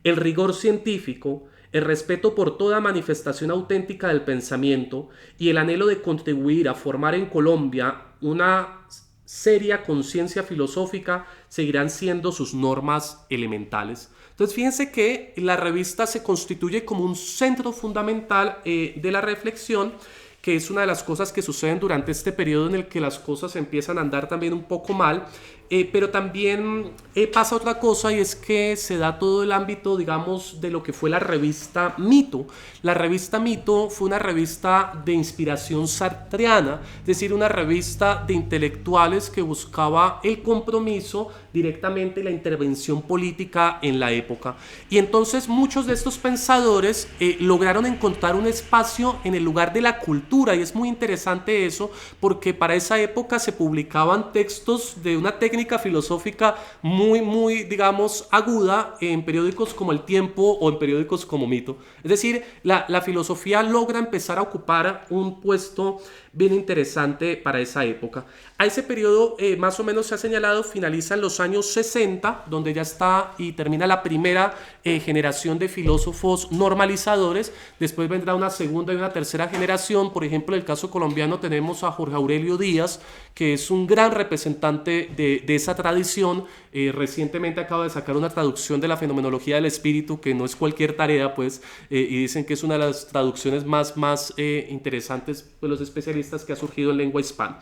El rigor científico, el respeto por toda manifestación auténtica del pensamiento y el anhelo de contribuir a formar en Colombia una seria conciencia filosófica seguirán siendo sus normas elementales. Entonces, fíjense que la revista se constituye como un centro fundamental de la reflexión, que es una de las cosas que suceden durante este periodo en el que las cosas empiezan a andar también un poco mal, pero también pasa otra cosa, y es que se da todo el ámbito, digamos, de lo que fue la revista Mito. La revista Mito fue una revista de inspiración sartreana, es decir, una revista de intelectuales que buscaba el compromiso directamente y la intervención política en la época. Y entonces muchos de estos pensadores lograron encontrar un espacio en el lugar de la cultura, y es muy interesante eso, porque para esa época se publicaban textos de una técnica filosófica muy, digamos, aguda en periódicos como El Tiempo o en periódicos como Mito. Es decir, la filosofía logra empezar a ocupar un puesto bien interesante para esa época. A ese periodo más o menos se ha señalado finalizan los años 60, donde ya está y termina la primera generación de filósofos normalizadores. Después vendrá una segunda y una tercera generación. Por ejemplo, en el caso colombiano tenemos a Jorge Aurelio Díaz, que es un gran representante de esa tradición. Recientemente acaba de sacar una traducción de la Fenomenología del Espíritu, que no es cualquier tarea, pues, y dicen que es una de las traducciones más interesantes de los especialistas que ha surgido en lengua hispana.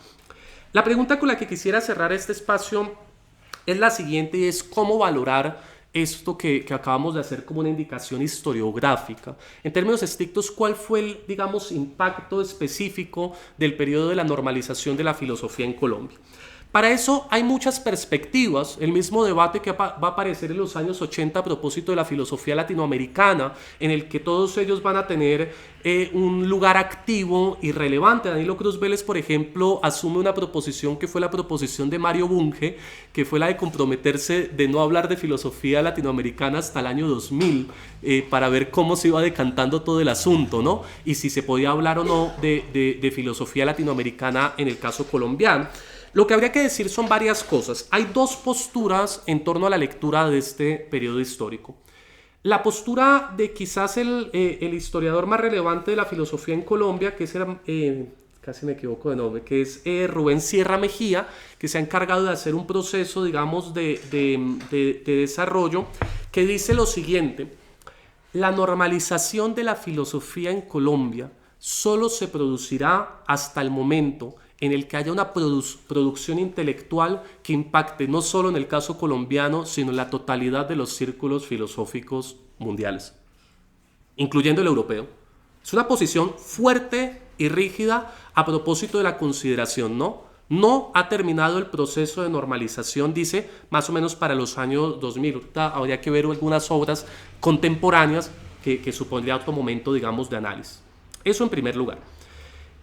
La pregunta con la que quisiera cerrar este espacio es la siguiente, y es cómo valorar esto que acabamos de hacer como una indicación historiográfica. En términos estrictos, ¿cuál fue el, digamos, impacto específico del periodo de la normalización de la filosofía en Colombia? Para eso hay muchas perspectivas. El mismo debate que va a aparecer en los años 80 a propósito de la filosofía latinoamericana, en el que todos ellos van a tener un lugar activo y relevante. Danilo Cruz Vélez, por ejemplo, asume una proposición que fue la proposición de Mario Bunge, que fue la de comprometerse de no hablar de filosofía latinoamericana hasta el año 2000, para ver cómo se iba decantando todo el asunto, ¿no? Y si se podía hablar o no de filosofía latinoamericana en el caso colombiano. Lo que habría que decir son varias cosas. Hay dos posturas en torno a la lectura de este periodo histórico. La postura de quizás el historiador más relevante de la filosofía en Colombia, que es, casi me equivoco de nombre, que es Rubén Sierra Mejía, que se ha encargado de hacer un proceso, digamos, de desarrollo, que dice lo siguiente: la normalización de la filosofía en Colombia solo se producirá hasta el momento en el que haya una producción intelectual que impacte no solo en el caso colombiano, sino en la totalidad de los círculos filosóficos mundiales, incluyendo el europeo. Es una posición fuerte y rígida a propósito de la consideración, ¿no? No ha terminado el proceso de normalización, dice, más o menos para los años 2000. Ahorita habría que ver algunas obras contemporáneas que supondría otro momento, digamos, de análisis. Eso en primer lugar.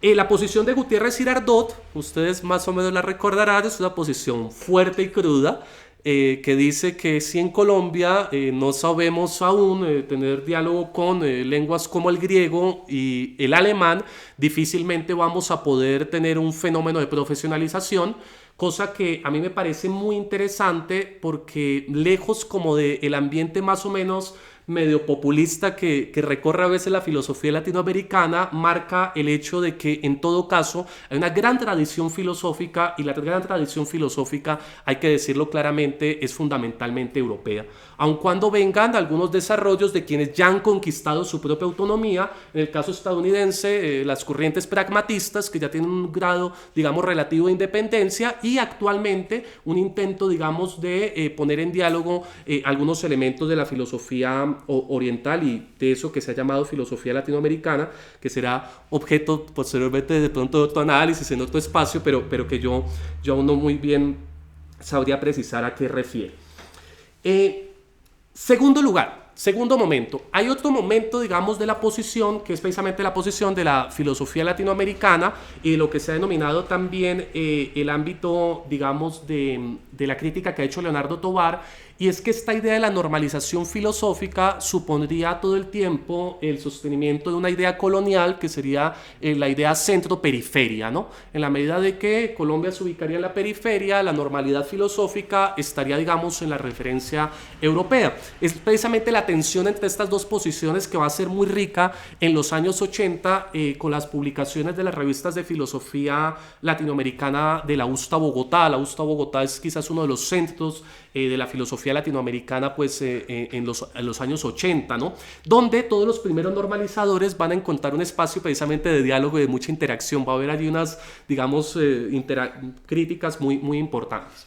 La posición de Gutiérrez Girardot, ustedes más o menos la recordarán, es una posición fuerte y cruda, que dice que si en Colombia no sabemos aún tener diálogo con lenguas como el griego y el alemán, difícilmente vamos a poder tener un fenómeno de profesionalización, cosa que a mí me parece muy interesante porque lejos como del ambiente más o menos medio populista que recorre a veces la filosofía latinoamericana, marca el hecho de que en todo caso hay una gran tradición filosófica, y la gran tradición filosófica, hay que decirlo claramente, es fundamentalmente europea. Aun cuando vengan algunos desarrollos de quienes ya han conquistado su propia autonomía, en el caso estadounidense, las corrientes pragmatistas que ya tienen un grado, digamos, relativo de independencia, y actualmente un intento, digamos, de poner en diálogo algunos elementos de la filosofía oriental y de eso que se ha llamado filosofía latinoamericana, que será objeto posteriormente de pronto de otro análisis en otro espacio, pero que yo aún no muy bien sabría precisar a qué refiere. Segundo momento, hay otro momento, digamos, de la posición, que es precisamente la posición de la filosofía latinoamericana y de lo que se ha denominado también el ámbito, digamos, de la crítica que ha hecho Leonardo Tovar, y es que esta idea de la normalización filosófica supondría todo el tiempo el sostenimiento de una idea colonial que sería la idea centro-periferia, ¿no? En la medida de que Colombia se ubicaría en la periferia, la normalidad filosófica estaría, digamos, en la referencia europea. Es precisamente la tensión entre estas dos posiciones que va a ser muy rica en los años 80 con las publicaciones de las revistas de filosofía latinoamericana de la USTA Bogotá. La USTA Bogotá es quizás uno de los centros de la filosofía latinoamericana, pues en los años 80, ¿no? Donde todos los primeros normalizadores van a encontrar un espacio precisamente de diálogo y de mucha interacción. Va a haber allí unas, digamos, críticas muy importantes.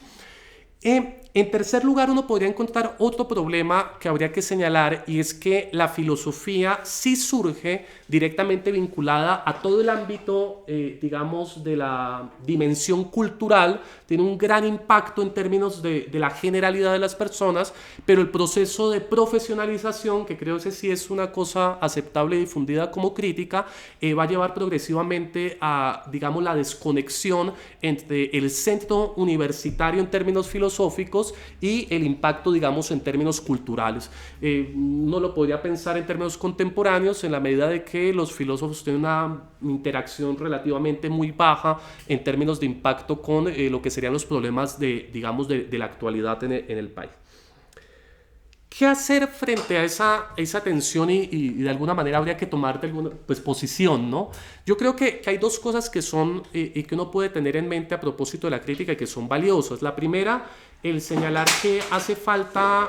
En tercer lugar, uno podría encontrar otro problema que habría que señalar, y es que la filosofía sí surge directamente vinculada a todo el ámbito, digamos, de la dimensión cultural, tiene un gran impacto en términos de la generalidad de las personas, pero el proceso de profesionalización, que creo que sí es una cosa aceptable y difundida como crítica, va a llevar progresivamente a, digamos, la desconexión entre el centro universitario en términos filosóficos filosóficos y el impacto, digamos, en términos culturales. Uno lo podría pensar en términos contemporáneos en la medida de que los filósofos tienen una interacción relativamente muy baja en términos de impacto con lo que serían los problemas de, digamos, de la actualidad en el país. ¿Qué hacer frente a esa tensión y de alguna manera habría que tomar de alguna pues, posición, ¿no? Yo creo que hay dos cosas que son y que uno puede tener en mente a propósito de la crítica y que son valiosas. La primera, el señalar que hace falta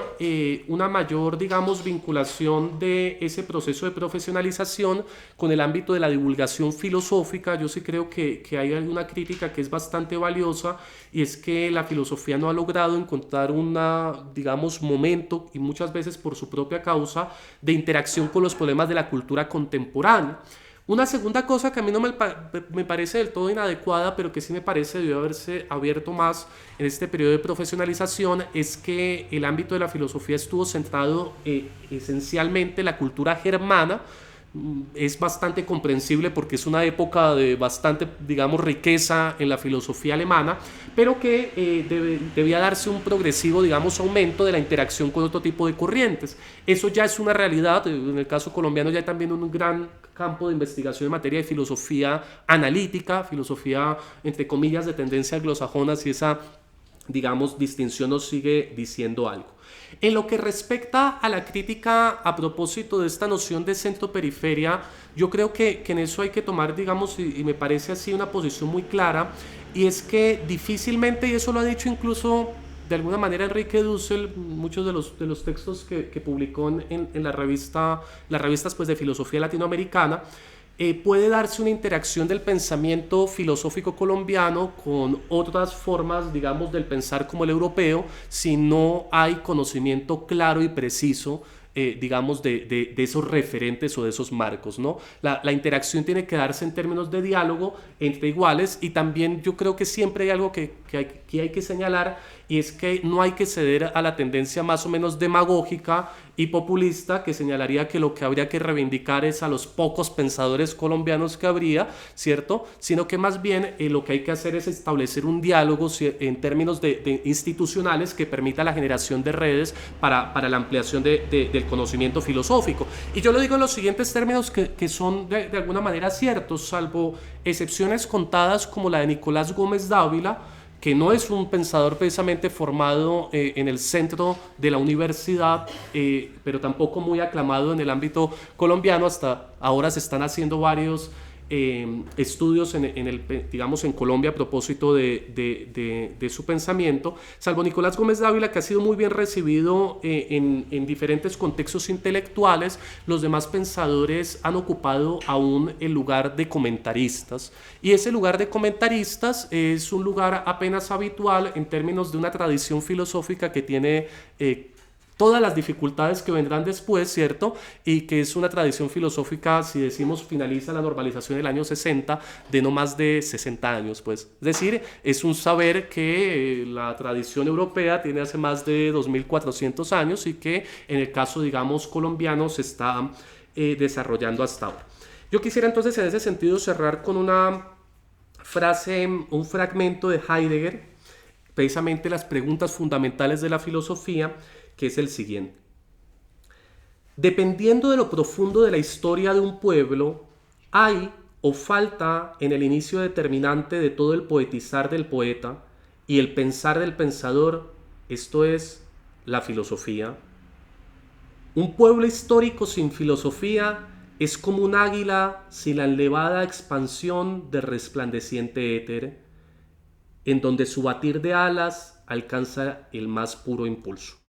una mayor, digamos, vinculación de ese proceso de profesionalización con el ámbito de la divulgación filosófica. Yo sí creo que hay alguna crítica que es bastante valiosa y es que la filosofía no ha logrado encontrar digamos, momento y muchas veces por su propia causa de interacción con los problemas de la cultura contemporánea. Una segunda cosa que a mí no me parece del todo inadecuada, pero que sí me parece debió haberse abierto más en este periodo de profesionalización, es que el ámbito de la filosofía estuvo centrado esencialmente en la cultura germana. Es bastante comprensible porque es una época de bastante, digamos, riqueza en la filosofía alemana, pero que debía darse un progresivo, digamos, aumento de la interacción con otro tipo de corrientes. Eso ya es una realidad. En el caso colombiano ya hay también un gran campo de investigación en materia de filosofía analítica, filosofía, entre comillas, de tendencia anglosajona, si esa, digamos, distinción nos sigue diciendo algo. En lo que respecta a la crítica a propósito de esta noción de centro-periferia, yo creo que en eso hay que tomar, digamos, y me parece así una posición muy clara, y es que difícilmente, y eso lo ha dicho incluso de alguna manera Enrique Dussel, muchos de los textos que publicó en las revistas pues, de filosofía latinoamericana, puede darse una interacción del pensamiento filosófico colombiano con otras formas, digamos, del pensar como el europeo, si no hay conocimiento claro y preciso, digamos, de esos referentes o de esos marcos, ¿no? La interacción tiene que darse en términos de diálogo entre iguales y también yo creo que siempre hay algo que hay que señalar y es que no hay que ceder a la tendencia más o menos demagógica y populista que señalaría que lo que habría que reivindicar es a los pocos pensadores colombianos que habría, ¿cierto? Sino que más bien lo que hay que hacer es establecer un diálogo en términos de institucionales que permita la generación de redes para la ampliación del conocimiento filosófico. Y yo lo digo en los siguientes términos que son de alguna manera ciertos, salvo excepciones contadas como la de Nicolás Gómez Dávila, que no es un pensador precisamente formado en el centro de la universidad, pero tampoco muy aclamado en el ámbito colombiano. Hasta ahora se están haciendo varios estudios digamos, en Colombia a propósito de su pensamiento, salvo Nicolás Gómez Dávila, que ha sido muy bien recibido en diferentes contextos intelectuales. Los demás pensadores han ocupado aún el lugar de comentaristas, y ese lugar de comentaristas es un lugar apenas habitual en términos de una tradición filosófica que tiene todas las dificultades que vendrán después, ¿cierto? Y que es una tradición filosófica, si decimos finaliza la normalización del año 60, de no más de 60 años, pues. Es decir, es un saber que la tradición europea tiene hace más de 2400 años y que en el caso, digamos, colombiano se está desarrollando hasta ahora. Yo quisiera entonces en ese sentido cerrar con una frase, un fragmento de Heidegger, precisamente las preguntas fundamentales de la filosofía, que es el siguiente. Dependiendo de lo profundo de la historia de un pueblo, hay o falta en el inicio determinante de todo el poetizar del poeta y el pensar del pensador, esto es, la filosofía. Un pueblo histórico sin filosofía es como un águila sin la elevada expansión del resplandeciente éter, en donde su batir de alas alcanza el más puro impulso.